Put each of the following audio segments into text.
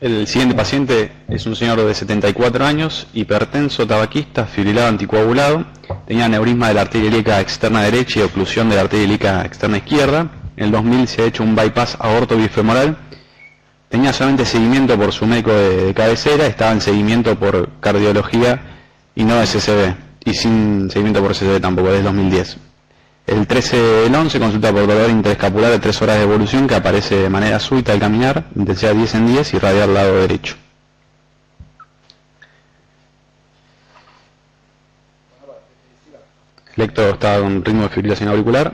El siguiente paciente es un señor de 74 años, hipertenso, tabaquista, fibrilado anticoagulado, tenía aneurisma de la arteria ilíaca externa derecha y oclusión de la arteria ilíaca externa izquierda. En el 2000 se ha hecho un bypass aorto bifemoral. Tenía solamente seguimiento por su médico de cabecera, estaba en seguimiento por cardiología y no SCB, y sin seguimiento por SCB tampoco, desde 2010. El 13 del 11 consulta por dolor interescapular de 3 horas de evolución que aparece de manera súbita al caminar, intensidad 10 en 10 y radial lado derecho. El ecto estaba con ritmo de fibrilación auricular.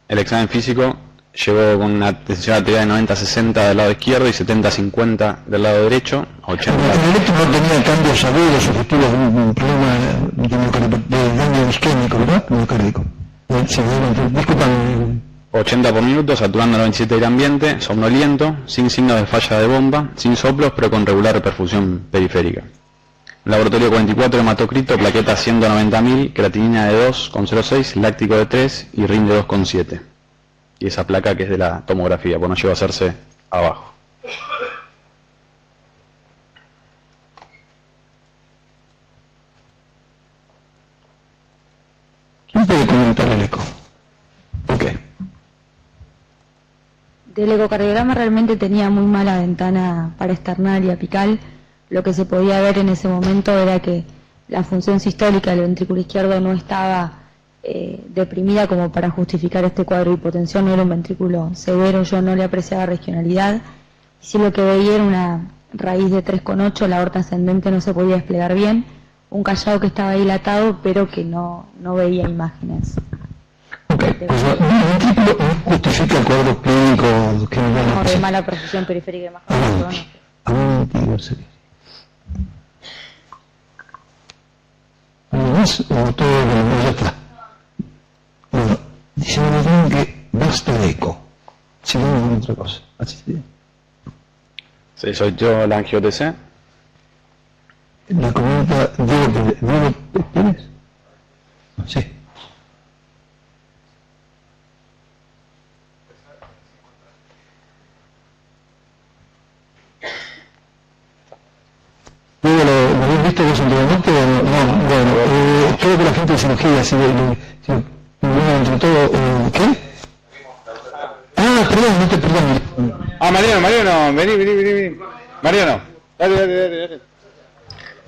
El examen físico llegó con una tensión arterial de 90-60 del lado izquierdo y 70-50 del lado derecho. 80. El electro no tenía cambios agudos sugestivos, un problema de daño isquémico, ¿verdad? Miocárdico. Disculpan. 80 por minuto, saturando 97 del ambiente, somnoliento, sin signos de falla de bomba, sin soplos, pero con regular perfusión periférica. Laboratorio 44, hematocrito, plaqueta 190.000, creatinina de 2,06, láctico de 3 y RIN de 2,7. Y esa placa que es de la tomografía, pues no llegó a hacerse abajo. ¿Quién puede comentar el eco? Ok. Del ecocardiograma realmente tenía muy mala ventana para externar y apical. Lo que se podía ver en ese momento era que la función sistólica del ventrículo izquierdo no estaba deprimida como para justificar este cuadro de hipotensión, no era un ventrículo severo, yo no le apreciaba regionalidad. Y si lo que veía era una raíz de 3,8, la aorta ascendente no se podía desplegar bien, un callado que estaba dilatado pero que no veía imágenes. Ok, el ventrículo justifica el cuadro clínico que no, de mala perfusión periférica y más ¿algo más? O todo ya está. Bueno, dice Benedín que basta de eco. Sigamos con otra cosa. Así sería. Sí, soy yo la angio-TC. La comenta Diego Pérez. Sí. Diego, ¿lo habéis visto vos anteriormente? No, bueno, creo que la gente de cirugía, bueno, entre todo, ¿qué? Perdón. Mariano, vení. Mariano, dale.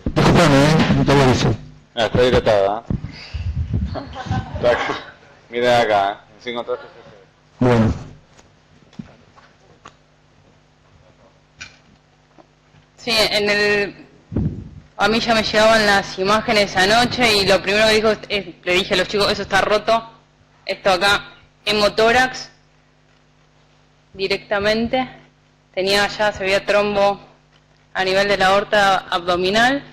Disculpame, no te había visto. Está dilatada, Mira acá, sin contraste. Bueno. Sí, a mí ya me llegaban las imágenes anoche y lo primero que dijo le dije a los chicos, eso está roto, esto acá, hemotórax, directamente, se veía trombo a nivel de la aorta abdominal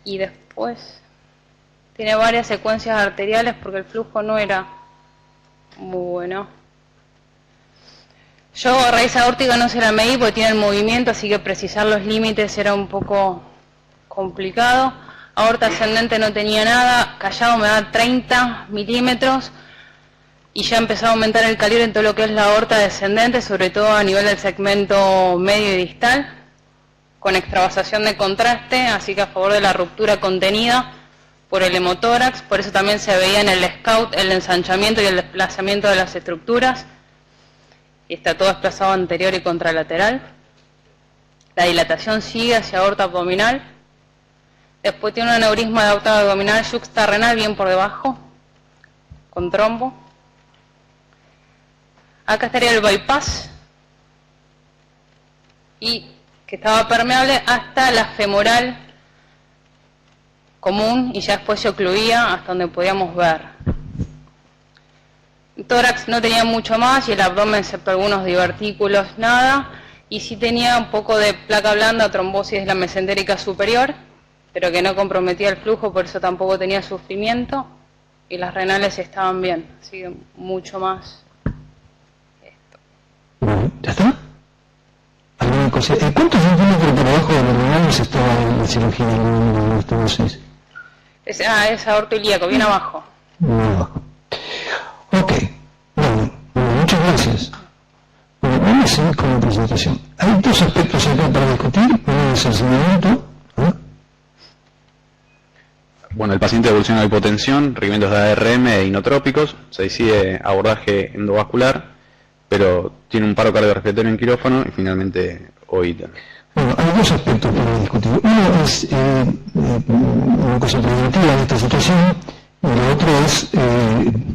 y después tiene varias secuencias arteriales porque el flujo no era muy bueno. Yo raíz aórtica no se la medí porque tiene el movimiento, así que precisar los límites era un poco complicado. Aorta ascendente no tenía nada, callado me da 30 milímetros y ya empezó a aumentar el calibre en todo lo que es la aorta descendente, sobre todo a nivel del segmento medio y distal, con extravasación de contraste, así que a favor de la ruptura contenida por el hemotórax. Por eso también se veía en el SCOUT el ensanchamiento y el desplazamiento de las estructuras. Y está todo desplazado anterior y contralateral. La dilatación sigue hacia aorta abdominal. Después tiene un aneurisma de aorta abdominal yuxtarrenal bien por debajo, con trombo. Acá estaría el bypass, y que estaba permeable hasta la femoral común, y ya después se ocluía hasta donde podíamos ver. El tórax no tenía mucho más y el abdomen, excepto algunos divertículos, nada. Y sí tenía un poco de placa blanda, trombosis de la mesentérica superior, pero que no comprometía el flujo, por eso tampoco tenía sufrimiento. Y las renales estaban bien, así que mucho más esto. ¿Ya está? ¿Alguna cosa? ¿Cuántos centímetros por debajo de los renales estaba en la cirugía de la osteosis? Es aorto ilíaco, bien abajo. Bien abajo. Ok, bueno, muchas gracias. Bueno, avance con la presentación. Hay dos aspectos acá para discutir. Uno es el señalamiento. Bueno, el paciente evoluciona a hipotensión, requerimientos de ARM e inotrópicos, se decide abordaje endovascular, pero tiene un paro cardiorrespiratorio en quirófano y finalmente OIT. Bueno, hay dos aspectos para discutir. Uno es una cosa preventiva en esta situación, y la otra es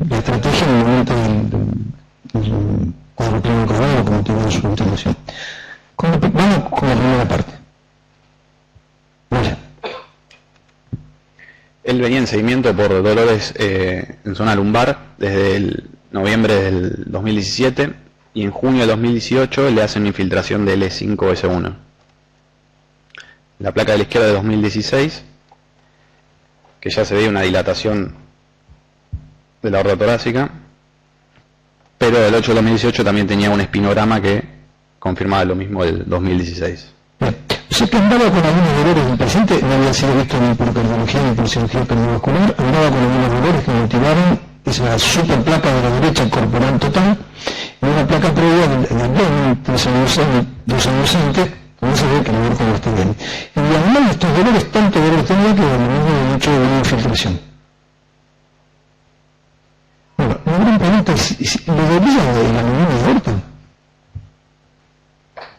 la estrategia en el momento del cuadro clínico raro como tiene su intervención. Vamos con la primera parte. Vaya. Él venía en seguimiento por dolores en zona lumbar desde el noviembre del 2017 y en junio del 2018 le hacen una infiltración de L5S1. La placa de la izquierda de 2016, que ya se veía una dilatación de la aorta torácica, pero el 8 del 2018 también tenía un espinograma que confirmaba lo mismo del 2016. Bien. O sea que andaba con algunos dolores del paciente, no había sido visto ni por cardiología ni por cirugía cardiovascular, andaba con algunos dolores que motivaron esa super placa de la derecha corporal total, y una placa previa de abdomen, 2 años antes, donde se ve que el aborto no está bien. Y además de estos dolores, tanto dolor tenía que venimos de mucho de una infiltración. Bueno, la gran pregunta es, ¿le dolía de la neumonía de aorta?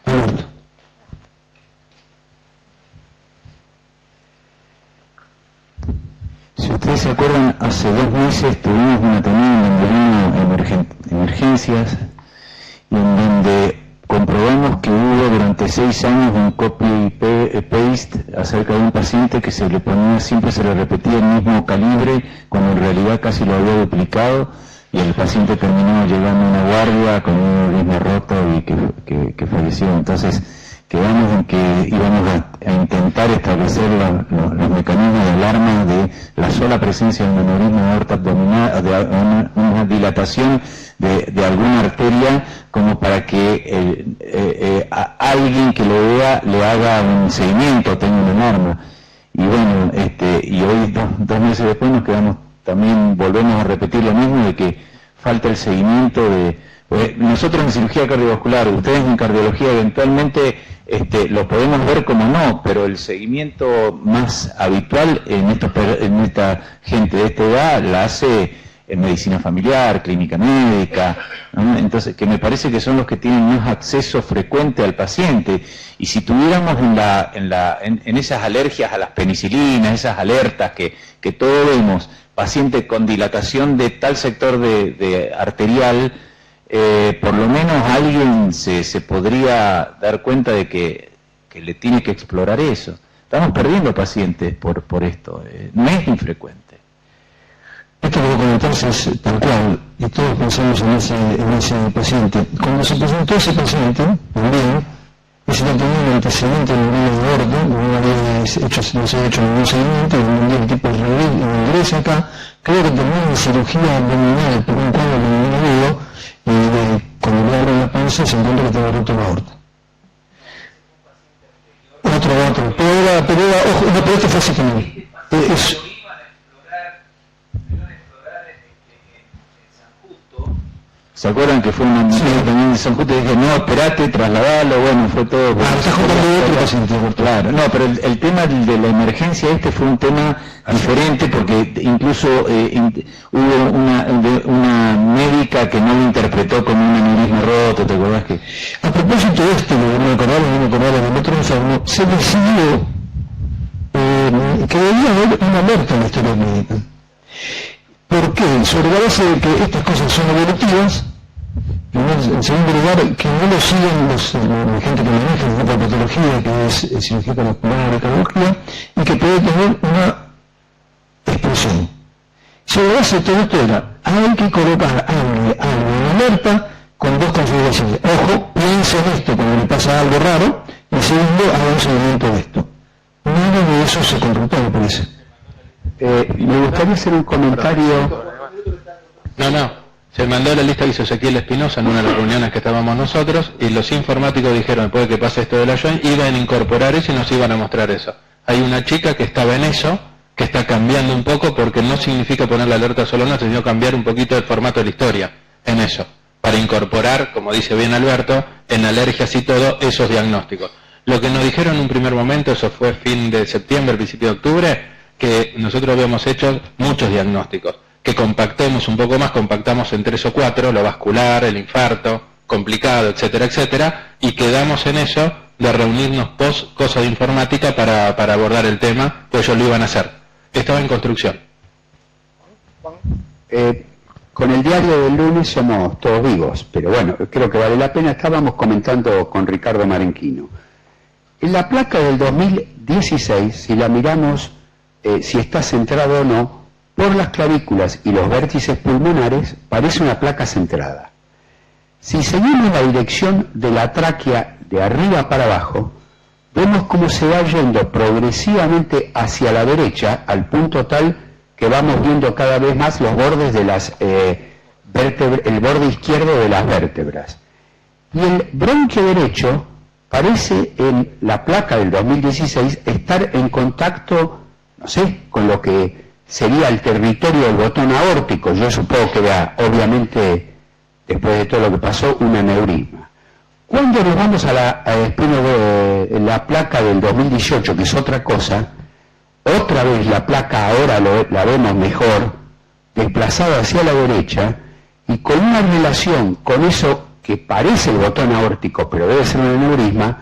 Aborto. Si ustedes se acuerdan, hace 2 meses tuvimos una también en emergencias, y en donde comprobamos que hubo durante 6 años un copy-paste acerca de un paciente que se le ponía, siempre se le repetía el mismo calibre, cuando en realidad casi lo había duplicado, y el paciente terminó llegando a una guardia con un aneurisma roto y que falleció. Entonces, quedamos en que íbamos a intentar establecer los mecanismos de alarma de la sola presencia de un aneurisma de aorta abdominal, de una dilatación de alguna arteria, como para que a alguien que lo vea le haga un seguimiento, tenga una alarma. Y bueno, y hoy, 2 meses después, nos quedamos, también volvemos a repetir lo mismo, de que falta el seguimiento de... nosotros en cirugía cardiovascular, ustedes en cardiología eventualmente lo podemos ver como no, pero el seguimiento más habitual en esta gente de esta edad la hace en medicina familiar, clínica médica, ¿no? Entonces, que me parece que son los que tienen más acceso frecuente al paciente. Y si tuviéramos en esas alergias a las penicilinas, esas alertas que todos vemos, paciente con dilatación de tal sector de arterial, por lo menos alguien se podría dar cuenta de que le tiene que explorar eso. Estamos perdiendo pacientes por esto, no es infrecuente. Esto que voy a comentarse es tal cual, y todos pensamos en ese paciente. Cuando se presentó ese paciente, también, ese tenía un antecedente de neumonía de aorta, no no se había hecho ningún seguimiento, el tipo de ingresa acá, creo que termina en cirugía abdominal por un cuadro de neumonía agudo, y cuando le abren la panza se encuentra que tenga roto la aorta. Otro, pero ojo, no, pero este fue así también. ¿Se acuerdan que fue una mujer también de San Justo y dije, no, esperate, trasladalo, bueno, fue todo... Estás contando de otro paciente. Claro, no, pero el tema de la emergencia fue un tema diferente, porque incluso hubo una médica que no lo interpretó como un aneurisma roto, ¿te acordás que...? A propósito de esto, no me acordaba del otro enfermo, se decidió que debía haber una alerta en la historia médica. ¿Por qué? Sobre la base de que estas cosas son evolutivas, en segundo lugar, que no lo siguen la gente que maneja la patología, que es cirugía cardiovascular y cardiología, y que puede tener una explosión. Sobre la base de todo esto hay que colocar algo en alerta con 2 consideraciones. Ojo, piensa en esto cuando le pasa algo raro, y segundo, haga un seguimiento de esto. Nada de eso se concretó, me parece. Me gustaría hacer un comentario... No. Se mandó la lista que hizo Ezequiel Espinosa en una de las reuniones que estábamos nosotros, y los informáticos dijeron, después de que pase esto de la joint, iban a incorporar eso y nos iban a mostrar eso. Hay una chica que estaba en eso, que está cambiando un poco, porque no significa poner la alerta solo no, sino cambiar un poquito el formato de la historia en eso, para incorporar, como dice bien Alberto, en alergias y todo, esos diagnósticos. Lo que nos dijeron en un primer momento, eso fue fin de septiembre, principio de octubre, que nosotros habíamos hecho muchos diagnósticos, que compactemos un poco más, compactamos en 3 o 4, lo vascular, el infarto, complicado, etcétera, etcétera, y quedamos en eso de reunirnos post cosas de informática para abordar el tema, pues ellos lo iban a hacer. Estaba en construcción. Con el diario del lunes somos todos vivos, pero bueno, creo que vale la pena. Estábamos comentando con Ricardo Marenquino. En la placa del 2016, si la miramos, si está centrada o no, por las clavículas y los vértices pulmonares, parece una placa centrada. Si seguimos la dirección de la tráquea de arriba para abajo, vemos cómo se va yendo progresivamente hacia la derecha, al punto tal que vamos viendo cada vez más los bordes de las el borde izquierdo de las vértebras. Y el bronquio derecho parece en la placa del 2016 estar en contacto, no sé, con lo que sería el territorio del botón aórtico. Yo supongo que era, obviamente, después de todo lo que pasó, un aneurisma. Cuando nos vamos a la la placa del 2018, que es otra cosa, otra vez la placa ahora la vemos mejor, desplazada hacia la derecha, y con una relación con eso que parece el botón aórtico, pero debe ser un aneurisma,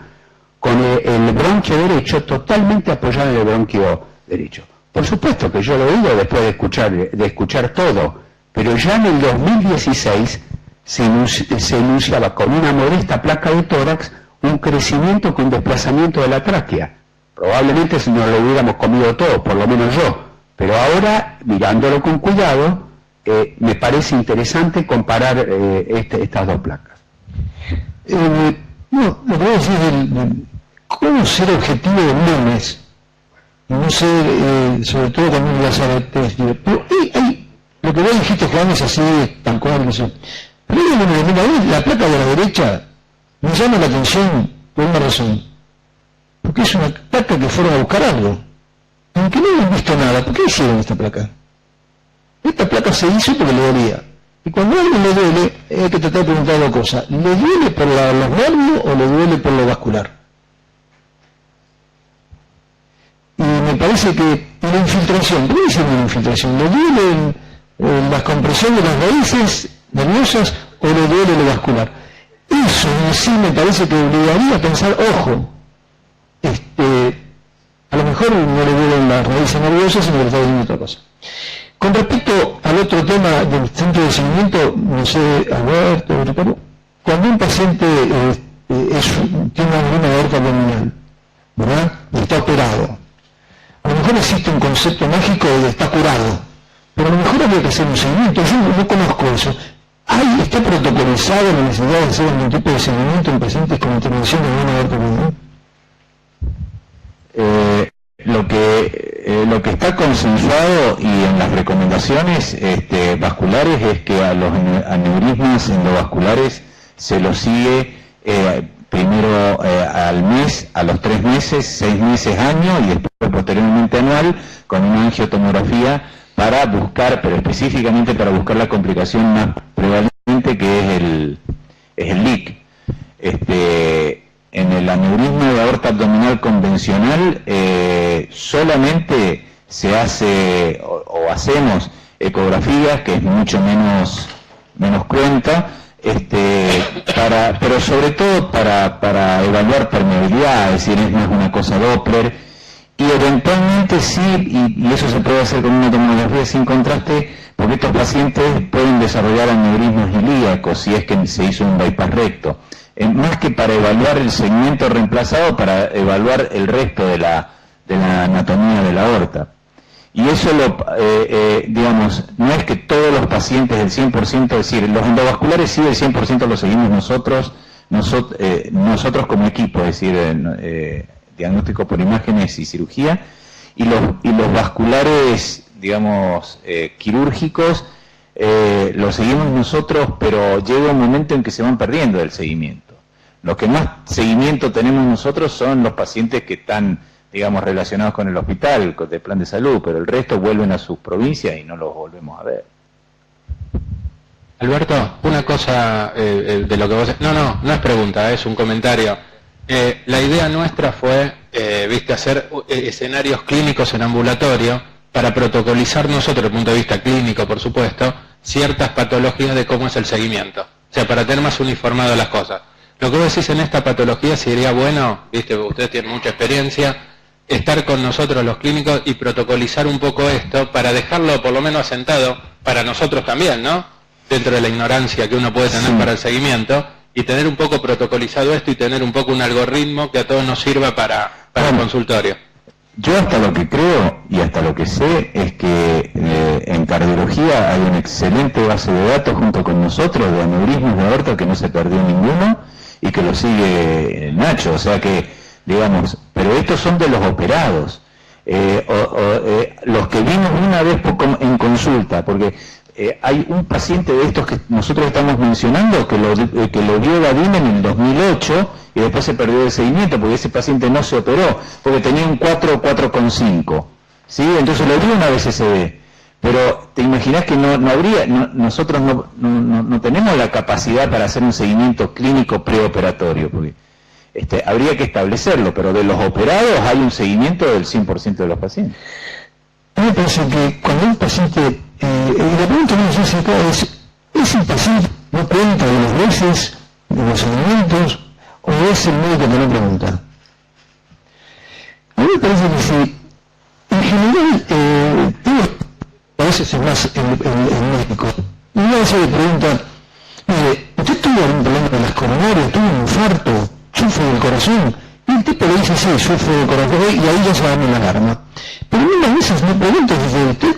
con el bronquio derecho totalmente apoyado en el bronquio derecho. Por supuesto que yo lo he oído después de escuchar todo, pero ya en el 2016 se enunciaba con una modesta placa de tórax un crecimiento con desplazamiento de la tráquea. Probablemente si no lo hubiéramos comido todo, por lo menos yo, pero ahora, mirándolo con cuidado, me parece interesante comparar estas dos placas. No, lo que voy a decir es cómo ser objetivo del lunes, no ser, sobre todo cuando uno va a hacer test, pero lo que vos dijiste, Juan, es así, tal cual, no sé. Pero mira, la placa de la derecha me llama la atención por una razón, porque es una placa que fueron a buscar algo, aunque no hayan visto nada. ¿Por qué hicieron esta placa? Esta placa se hizo porque le dolía. Y cuando a alguien le duele, hay que tratar de preguntar dos cosas. ¿Le duele por los nervios o le duele por lo vascular? Y me parece que la infiltración, ¿qué dice una infiltración? ¿Le duele la compresión de las raíces nerviosas o le duele lo vascular? Eso en sí me parece que obligaría a pensar, ojo, a lo mejor no le duelen las raíces nerviosas, sino que le está diciendo otra cosa. Con respecto al otro tema del centro de seguimiento, no sé, Alberto, Ricardo, cuando un paciente tiene una angina de aorta abdominal, ¿verdad? Y está operado, a lo mejor existe un concepto mágico de está curado, pero a lo mejor habría que hacer un seguimiento. Yo no conozco eso. ¿Está protocolizado la necesidad de hacer algún tipo de seguimiento en pacientes con intervención de angina de aorta abdominal? Lo que está consensuado y en las recomendaciones vasculares es que a los aneurismas endovasculares se los sigue primero al mes, a los 3 meses, 6 meses, año, y después posteriormente anual, con una angiotomografía para buscar, pero específicamente para buscar la complicación más prevalente, que es el LIC. En el aneurisma de aorta abdominal convencional solamente se hace o hacemos ecografías, que es mucho menos cruenta, pero sobre todo para evaluar permeabilidad, es decir, es más una cosa Doppler, y eventualmente sí, y eso se puede hacer con una tomografía sin contraste, porque estos pacientes pueden desarrollar aneurismas ilíacos si es que se hizo un bypass recto. Más que para evaluar el segmento reemplazado, para evaluar el resto de la anatomía de la aorta. Y eso, digamos, no es que todos los pacientes del 100%, es decir, los endovasculares sí, el 100% lo seguimos nosotros como equipo, es decir, diagnóstico por imágenes y cirugía, y los vasculares, digamos, quirúrgicos, lo seguimos nosotros, pero llega un momento en que se van perdiendo del seguimiento. Los que más seguimiento tenemos nosotros son los pacientes que están, digamos, relacionados con el hospital, con el plan de salud, pero el resto vuelven a sus provincias y no los volvemos a ver. Alberto, una cosa de lo que vos... No es pregunta, es un comentario. La idea nuestra fue, hacer escenarios clínicos en ambulatorio para protocolizar nosotros, desde el punto de vista clínico, por supuesto, ciertas patologías de cómo es el seguimiento. O sea, para tener más uniformado las cosas. Lo que vos decís en esta patología sería bueno, ustedes tienen mucha experiencia, estar con nosotros los clínicos y protocolizar un poco esto para dejarlo por lo menos asentado para nosotros también, ¿no? Dentro de la ignorancia que uno puede tener para el seguimiento, y tener un poco protocolizado esto y tener un poco un algoritmo que a todos nos sirva para el consultorio. Yo hasta lo que creo y hasta lo que sé es que en cardiología hay una excelente base de datos junto con nosotros de aneurismas de aorta que no se perdió ninguno y que lo sigue Nacho, o sea que, digamos, pero estos son de los operados, los que vimos una vez en consulta, porque hay un paciente de estos que nosotros estamos mencionando que lo dio Vadim en el 2008 y después se perdió el seguimiento porque ese paciente no se operó, porque tenía un 4,5, ¿sí? Entonces lo dio una BCCD. Pero te imaginas que nosotros no tenemos la capacidad para hacer un seguimiento clínico preoperatorio, porque habría que establecerlo, pero de los operados hay un seguimiento del 100% de los pacientes. A mí me parece que cuando un paciente, la pregunta que nos hace acá ¿es el paciente no cuenta de las veces, de los seguimientos, o es el médico que no pregunta? A mí me parece que si, en general, a veces es más el médico, y una vez le pregunta, mire, ¿usted tuvo algún problema de las coronarias, tuvo un infarto, sufre del corazón? Y el tipo le dice, sí, sufre del corazón, y ahí ya se da una alarma. Pero muchas veces me pregunto si usted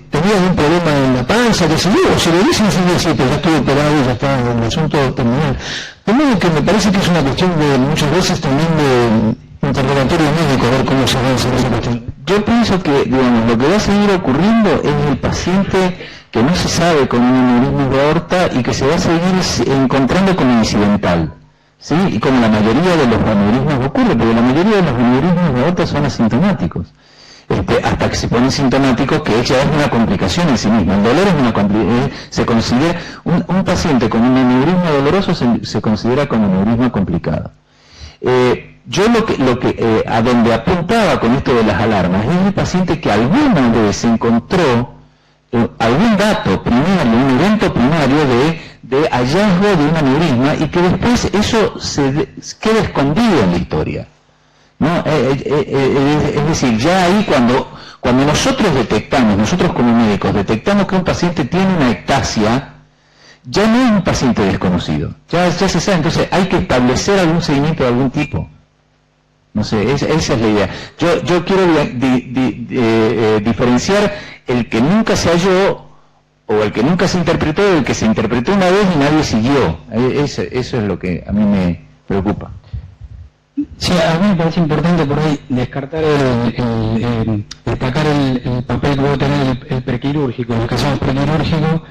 tenía algún problema en la panza, que se dio, o se le dice y sí, pero ya estuve operado y ya está en el asunto terminal. De modo que me parece que es una cuestión de muchas veces también de interrogatorio médico, a ver cómo se avanza esa cuestión. Yo pienso que, digamos, lo que va a seguir ocurriendo es el paciente que no se sabe con un aneurisma de aorta y que se va a seguir encontrando como incidental, ¿sí? Y como la mayoría de los aneurismas ocurre, porque la mayoría de los aneurismas de aorta son asintomáticos. Hasta que se ponen sintomáticos, que ya es una complicación en sí misma. El dolor es una complicación, se considera, un paciente con un aneurisma doloroso se considera como un aneurisma complicado. Yo a donde apuntaba con esto de las alarmas es el paciente que alguna vez encontró algún dato primario, un evento primario de hallazgo de un aneurisma y que después eso queda escondido en la historia, ¿no? Es decir, ya ahí cuando nosotros como médicos detectamos que un paciente tiene una ectasia, ya no es un paciente desconocido, ya se sabe, entonces hay que establecer algún seguimiento de algún tipo. No sé, esa es la idea. Yo quiero diferenciar el que nunca se halló o el que nunca se interpretó del que se interpretó una vez y nadie siguió. Eso es lo que a mí me preocupa. Sí, a mí me parece importante por ahí descartar destacar el papel que puede tener el prequirúrgico, en el caso prequirúrgico,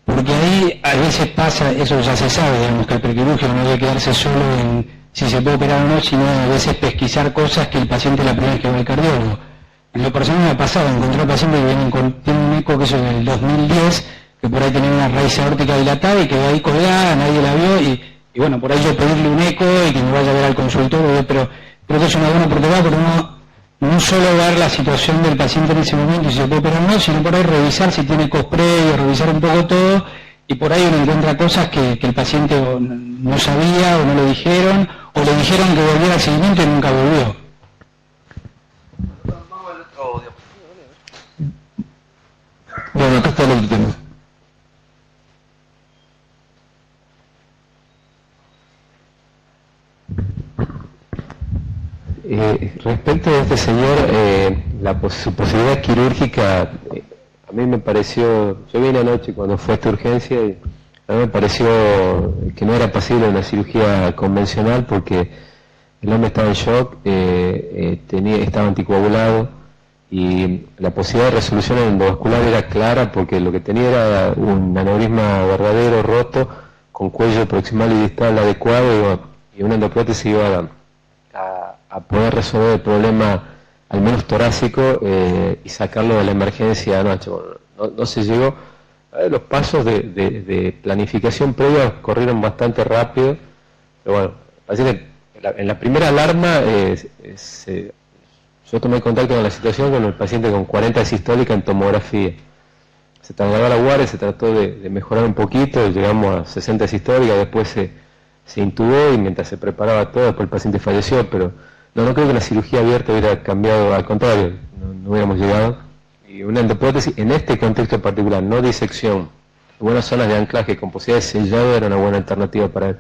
porque ahí a veces pasa, eso ya se sabe, digamos, que el prequirúrgico no debe quedarse solo en si se puede operar o no, sino a veces pesquisar cosas que el paciente la primera vez que va al cardiólogo. En lo personal me ha pasado, encontré pacientes que tienen un eco que es del 2010, que por ahí tenía una raíz aórtica dilatada y quedó ahí colgada, nadie la vio, y bueno, por ahí yo pedirle un eco y que me vaya a ver al consultorio, pero creo que es una buena oportunidad porque uno no solo ver la situación del paciente en ese momento y si se puede operar o no, sino por ahí revisar si tiene ecos previos, revisar un poco todo, y por ahí uno encuentra cosas que el paciente no sabía o no le dijeron, o le dijeron que volviera al seguimiento y nunca volvió. Bueno, acá está el otro tema. Respecto a este señor, su posibilidad quirúrgica, a mí me pareció, yo vine anoche cuando fue esta urgencia y a mí me pareció que no era posible una cirugía convencional porque el hombre estaba en shock, estaba anticoagulado y la posibilidad de resolución endovascular era clara porque lo que tenía era un aneurisma verdadero roto con cuello proximal y distal adecuado y una endoprótesis iba a poder resolver el problema al menos torácico y sacarlo de la emergencia anoche. Bueno, no se llegó, Los pasos de planificación previa corrieron bastante rápido, pero bueno, así que en la primera alarma yo tomé contacto con la situación con el paciente con 40 sistólica en tomografía. Se trasladó a la guardia, se trató de mejorar un poquito, llegamos a 60 sistólica, después se intubó y mientras se preparaba todo, después el paciente falleció, pero no creo que la cirugía abierta hubiera cambiado, al contrario, no hubiéramos llegado. Y una endoprótesis en este contexto particular, no disección, buenas zonas de anclaje con posibilidad de sellado era una buena alternativa para él.